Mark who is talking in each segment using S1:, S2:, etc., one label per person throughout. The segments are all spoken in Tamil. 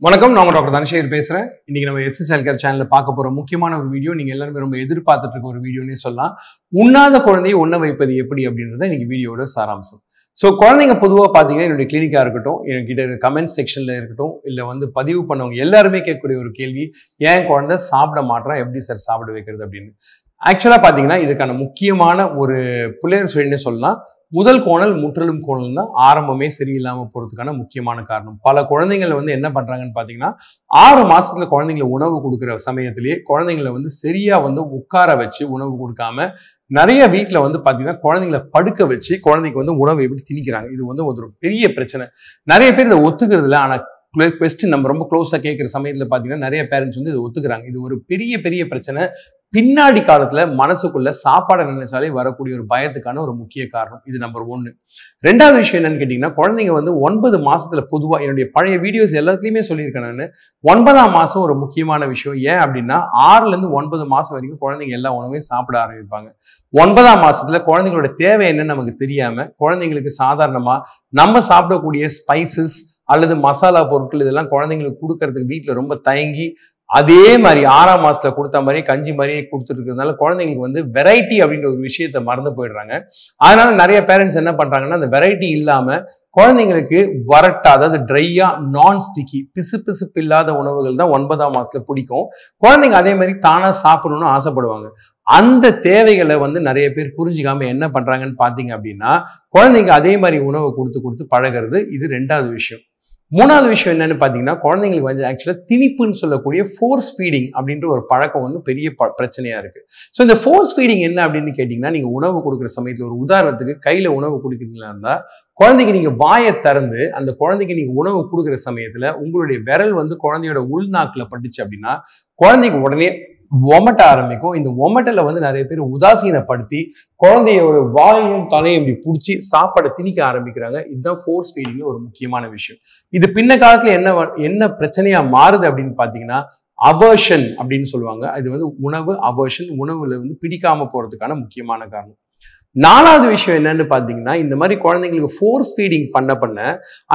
S1: வணக்கம், நான் டாக்டர் தனசேகர் பேசுறேன். இன்னைக்கு நம்ம எஸ்எஸ் ஹெல்த்கேர் சேனல்ல பார்க்க போற முக்கியமான ஒரு வீடியோ, நீங்க எல்லாருமே ரொம்ப எதிர்பார்த்துட்டு இருக்க ஒரு வீடியோனே சொல்லலாம். உண்ணாத குழந்தையை உண்ண வைப்பது எப்படி அப்படின்றத இன்னைக்கு வீடியோட சாராம்சம். ஸோ குழந்தைங்க பொதுவாக பார்த்தீங்கன்னா, என்னுடைய கிளினிக்கா இருக்கட்டும், என்கிட்ட கமெண்ட் செக்ஷன்ல இருக்கட்டும், இல்லை வந்து பதிவு பண்ணவங்க எல்லாருமே கேட்கக்கூடிய ஒரு கேள்வி, ஏன் குழந்தை சாப்பிட மாட்றான், எப்படி சார் சாப்பிட வைக்கிறது அப்படின்னு. ஆக்சுவலா பார்த்தீங்கன்னா, இதுக்கான முக்கியமான ஒரு புள்ளையர் சொல்லினே சொல்லலாம். முதல் கோணல் முற்றிலும் கோணல் தான் ஆரம்பமே சரியில்லாமல் போறதுக்கான முக்கியமான காரணம். பல குழந்தைகள் வந்து என்ன பண்றாங்கன்னு பார்த்தீங்கன்னா, 6 மாசத்துல குழந்தைங்களை உணவு கொடுக்குற சமயத்திலேயே குழந்தைங்களை வந்து சரியா வந்து உட்கார வச்சு உணவு கொடுக்காம நிறைய வீட்டில் வந்து பார்த்தீங்கன்னா குழந்தைங்களை படுக்க வச்சு குழந்தைக்கு வந்து உணவு எப்படி திணிக்கிறாங்க. இது வந்து ஒரு பெரிய பிரச்சனை. நிறைய பேர் இதை ஒத்துக்கிறது இல்லை. ஆனால் கொஸ்டின் நம்ம ரொம்ப க்ளோஸாக கேட்குற சமயத்தில் பார்த்தீங்கன்னா நிறைய பேரண்ட்ஸ் வந்து இதை ஒத்துக்கிறாங்க. இது ஒரு பெரிய பிரச்சனை. பின்னாடி காலத்துல மனசுக்குள்ள சாப்பாடை நினைச்சாலே வரக்கூடிய ஒரு பயத்துக்கான ஒரு முக்கிய காரணம். இது நம்பர் 1. ரெண்டாவது விஷயம் என்னன்னு கேட்டீங்கன்னா, குழந்தைங்க வந்து 9 மாசத்துல பொதுவா என்னுடைய பழைய வீடியோஸ் எல்லாத்துலயுமே சொல்லியிருக்கேன் நான். 9ஆம் மாசம் ஒரு முக்கியமான விஷயம். ஏன் அப்படின்னா 6ல இருந்து 9 மாசம் வரைக்கும் குழந்தைங்க எல்லா உணவையும் சாப்பிட ஆரம்பிப்பாங்க. 9ஆம் மாசத்துல குழந்தைங்களோட தேவை என்னன்னு நமக்கு தெரியாம குழந்தைங்களுக்கு சாதாரணமா நம்ம சாப்பிடக்கூடிய ஸ்பைசஸ் அல்லது மசாலா பொருட்கள் இதெல்லாம் குழந்தைங்களுக்கு கொடுக்கறதுக்கு வீட்டுல ரொம்ப தயங்கி, அதே மாதிரி 6ஆம் மாசத்துல கொடுத்த மாதிரி கஞ்சி மாதிரியே கொடுத்துட்டு இருக்கிறதுனால குழந்தைங்களுக்கு வந்து வெரைட்டி அப்படின்ற ஒரு விஷயத்த மறந்து போயிடுறாங்க. அதனால நிறைய பேரண்ட்ஸ் என்ன பண்றாங்கன்னா, அந்த வெரைட்டி இல்லாம குழந்தைங்களுக்கு வரட்டா, அதாவது ட்ரையா, நான் ஸ்டிக்கி, பிசுபிசுப்பு இல்லாத உணவுகள் தான் 9ஆம் மாசத்துல பிடிக்கும். குழந்தைங்க அதே மாதிரி தானா சாப்பிடணும்னு ஆசைப்படுவாங்க. அந்த தேவைகளை வந்து நிறைய பேர் புரிஞ்சுக்காம என்ன பண்றாங்கன்னு பாத்தீங்க அப்படின்னா, குழந்தைங்க அதே மாதிரி உணவை கொடுத்து பழகிறது. இது 2வது விஷயம். 3வது விஷயம் என்னன்னு பாத்தீங்கன்னா, குழந்தைங்களுக்கு வந்து ஆக்சுவலா திணிப்புன்னு சொல்லக்கூடிய ஃபோர்ஸ் ஃபீடிங் அப்படின்ற ஒரு பழக்கம் ஒன்று பெரிய பிரச்சனையா இருக்கு. ஸோ இந்த ஃபோர்ஸ் ஃபீடிங் என்ன அப்படின்னு கேட்டீங்கன்னா, நீங்க உணவு கொடுக்குற சமயத்துல ஒரு உதாரணத்துக்கு கையில உணவு கொடுக்குறீங்களா இருந்தா, குழந்தைக்கு நீங்க வாயை திறந்து அந்த குழந்தைக்கு நீங்க உணவு கொடுக்குற சமயத்துல உங்களுடைய விரல் வந்து குழந்தையோட உள்நாக்குல பட்டுச்சு அப்படின்னா குழந்தைக்கு உடனே ஒமட்ட ஆரம்பிக்கும். இந்த ஒமட்டல வந்து நிறைய பேர் உதாசீனப்படுத்தி குழந்தையோட வாயையும் தலையும் இப்படி பிடிச்சி சாப்பாடை திணிக்க ஆரம்பிக்கிறாங்க. இதுதான் ஃபோர்ஸ் ஃபீடிங்ல ஒரு முக்கியமான விஷயம். இது பின்ன காலத்துல என்ன பிரச்சனையா மாறுது அப்படின்னு பாத்தீங்கன்னா, அவர்ஷன் அப்படின்னு சொல்லுவாங்க. இது வந்து உணவு அவர்ஷன், உணவுல வந்து பிடிக்காம போறதுக்கான முக்கியமான காரணம். 4வது விஷயம் என்னன்னு பாத்தீங்கன்னா, இந்த மாதிரி குழந்தைங்களுக்கு ஃபோர்ஸ் ஃபீடிங் பண்ண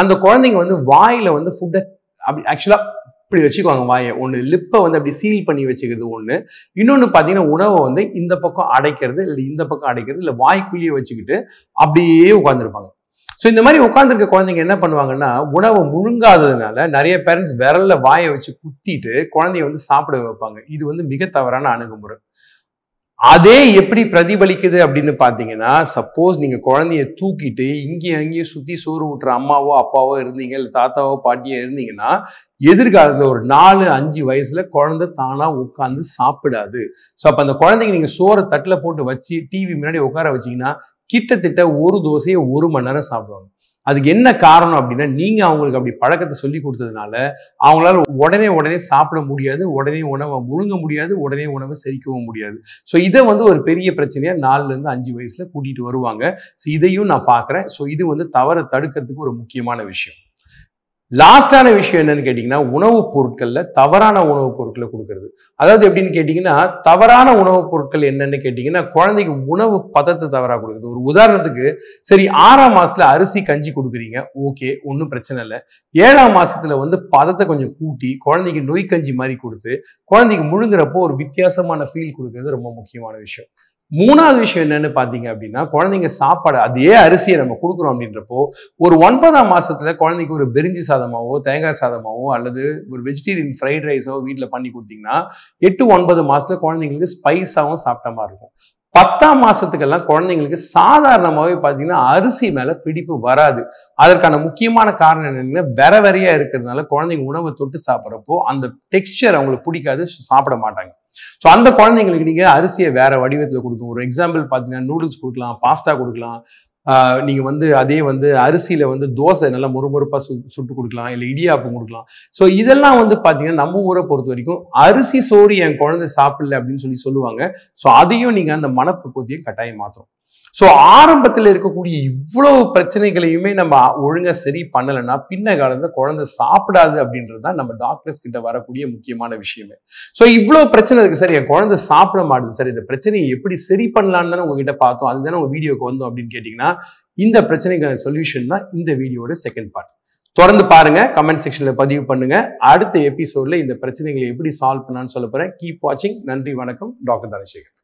S1: அந்த குழந்தைங்க வந்து வாயில வந்து ஃபுட்டை அப்படி ஆக்சுவலா இப்படி வச்சுக்குவாங்க வாயை. ஒன்று லிப்பை வந்து அப்படி சீல் பண்ணி வச்சுக்கிறது ஒன்று. இன்னொன்று பார்த்தீங்கன்னா, உணவை வந்து இந்த பக்கம் அடைக்கிறது, இல்லை இந்த பக்கம் அடைக்கிறது, இல்லை வாய்க்குள்ளேயே வச்சுக்கிட்டு அப்படியே உட்காந்துருப்பாங்க. ஸோ இந்த மாதிரி உட்காந்துருக்க குழந்தைங்க என்ன பண்ணுவாங்கன்னா, உணவை முழுங்காததுனால நிறைய பேரண்ட்ஸ் விரல்ல வாயை வச்சு குத்திட்டு குழந்தைய வந்து சாப்பிட வைப்பாங்க. இது வந்து மிக தவறான அணுகுமுறை. அதே எப்படி பிரதிபலிக்குது அப்படின்னு பாத்தீங்கன்னா, சப்போஸ் நீங்க குழந்தைய தூக்கிட்டு இங்கேயும் அங்கேயும் சுத்தி சோறு ஊட்டுற அம்மாவோ அப்பாவோ இருந்தீங்க, இல்லை தாத்தாவோ பாட்டியோ இருந்தீங்கன்னா, எதிர்காலத்துல ஒரு 4-5 வயசுல குழந்தை தானா உட்காந்து சாப்பிடாது. ஸோ அப்ப அந்த குழந்தைக்கு நீங்க சோறை தட்டுல போட்டு வச்சு டிவி முன்னாடி உட்கார வச்சீங்கன்னா கிட்டத்தட்ட ஒரு தோசையை 1 மணி நேரம் சாப்பிடுவாங்க. அதுக்கு என்ன காரணம் அப்படின்னா, நீங்க அவங்களுக்கு அப்படி பழக்கத்தை சொல்லி கொடுத்ததுனால அவங்களால உடனே சாப்பிட முடியாது, உடனே உணவை முழுங்க முடியாது, உடனே உணவை செரிக்கவும் முடியாது. ஸோ இதை வந்து ஒரு பெரிய பிரச்சனையா 4ல இருந்து 5 வயசுல கூட்டிட்டு வருவாங்க. ஸோ இதையும் நான் பார்க்குறேன். ஸோ இது வந்து தவறை தடுக்கிறதுக்கு ஒரு முக்கியமான விஷயம். லாஸ்டான விஷயம் என்னன்னு கேட்டீங்கன்னா, உணவுப் பொருட்கள்ல தவறான உணவுப் பொருட்களை கொடுக்கறது. அதாவது எப்படின்னு கேட்டீங்கன்னா, தவறான உணவுப் பொருட்கள் என்னன்னு கேட்டீங்கன்னா, குழந்தைக்கு உணவு பதத்தை தவறா கொடுக்குறது. ஒரு உதாரணத்துக்கு, சரி 6ஆம் மாசத்துல அரிசி கஞ்சி கொடுக்குறீங்க, ஓகே, ஒன்றும் பிரச்சனை இல்லை. 7ஆம் மாசத்துல வந்து பதத்தை கொஞ்சம் கூட்டி குழந்தைக்கு நொய் கஞ்சி மாதிரி கொடுத்து குழந்தைக்கு முழுங்குறப்போ ஒரு வித்தியாசமான ஃபீல் கொடுக்கறது ரொம்ப முக்கியமான விஷயம். 3வது விஷயம் என்னன்னு பாத்தீங்க அப்படின்னா, குழந்தைங்க சாப்பாடு அதே அரிசியை நம்ம கொடுக்குறோம் அப்படின்றப்போ ஒரு 9ஆம் மாசத்துல குழந்தைக்கு ஒரு பிரிஞ்சி சாதமாவோ, தேங்காய் சாதமாவோ அல்லது ஒரு வெஜிடேரியன் ஃப்ரைட் ரைஸோ வீட்டுல பண்ணி கொடுத்தீங்கன்னா 8-9 மாசத்துல குழந்தைங்களுக்கு ஸ்பைஸாவும் சாப்பிட்ட மாதிரி இருக்கும். 10ஆம் மாசத்துக்கெல்லாம் குழந்தைங்களுக்கு சாதாரணமாகவே பார்த்தீங்கன்னா அரிசி மேல பிடிப்பு வராது. அதற்கான முக்கியமான காரணம் என்னன்னா, வெறையா இருக்கிறதுனால குழந்தைங்க உணவை தொட்டு சாப்பிட்றப்போ அந்த டெக்ஸ்சர் அவங்களுக்கு பிடிக்காது, சாப்பிட மாட்டாங்க. ஸோ அந்த குழந்தைங்களுக்கு நீங்க அரிசியை வேற வடிவத்தில் கொடுக்கும். ஒரு எக்ஸாம்பிள் பார்த்தீங்கன்னா, நூடுல்ஸ் கொடுக்கலாம், பாஸ்தா கொடுக்கலாம். நீங்க வந்து அதே வந்து அரிசியில வந்து தோசை நல்லா மொறுமொறுப்பா சுட்டு கொடுக்கலாம், இல்லை இடியாப்பம் கொடுக்கலாம். ஸோ இதெல்லாம் வந்து பாத்தீங்கன்னா நம்ம ஊரை பொறுத்த வரைக்கும் அரிசி சோறு என் குழந்தை சாப்பிடல அப்படின்னு சொல்லுவாங்க. ஸோ அதையும் நீங்க அந்த மனப்பக்குவத்தையும் கட்டாயம் மாற்றும். ஸோ ஆரம்பத்தில் இருக்கக்கூடிய இவ்வளவு பிரச்சனைகளையுமே நம்ம ஒழுங்கா சரி பண்ணலைன்னா பின்ன காலத்துல குழந்தை சாப்பிடாது அப்படின்றது தான் நம்ம டாக்டர்ஸ் கிட்ட வரக்கூடிய முக்கியமான விஷயமே. ஸோ இவ்வளவு பிரச்சனை இருக்கு சார், என் குழந்தை சாப்பிட மாட்டுது சார், இந்த பிரச்சனையை எப்படி சரி பண்ணலான்னு தானே உங்ககிட்ட பார்த்தோம், அதுதானே உங்க வீடியோக்கு வந்தோம் அப்படின்னு கேட்டீங்கன்னா, இந்த பிரச்சனைக்கான சொல்யூஷன் தான் இந்த வீடியோட செகண்ட் பார்ட். தொடர்ந்து பாருங்க, கமெண்ட் செக்ஷன்ல பதிவு பண்ணுங்க. அடுத்த எபிசோட்ல இந்த பிரச்சனைகளை எப்படி சால்வ் பண்ணலாம்னு சொல்ல போறேன். கீப் வாட்சிங். நன்றி, வணக்கம். டாக்டர் தனசேகர்.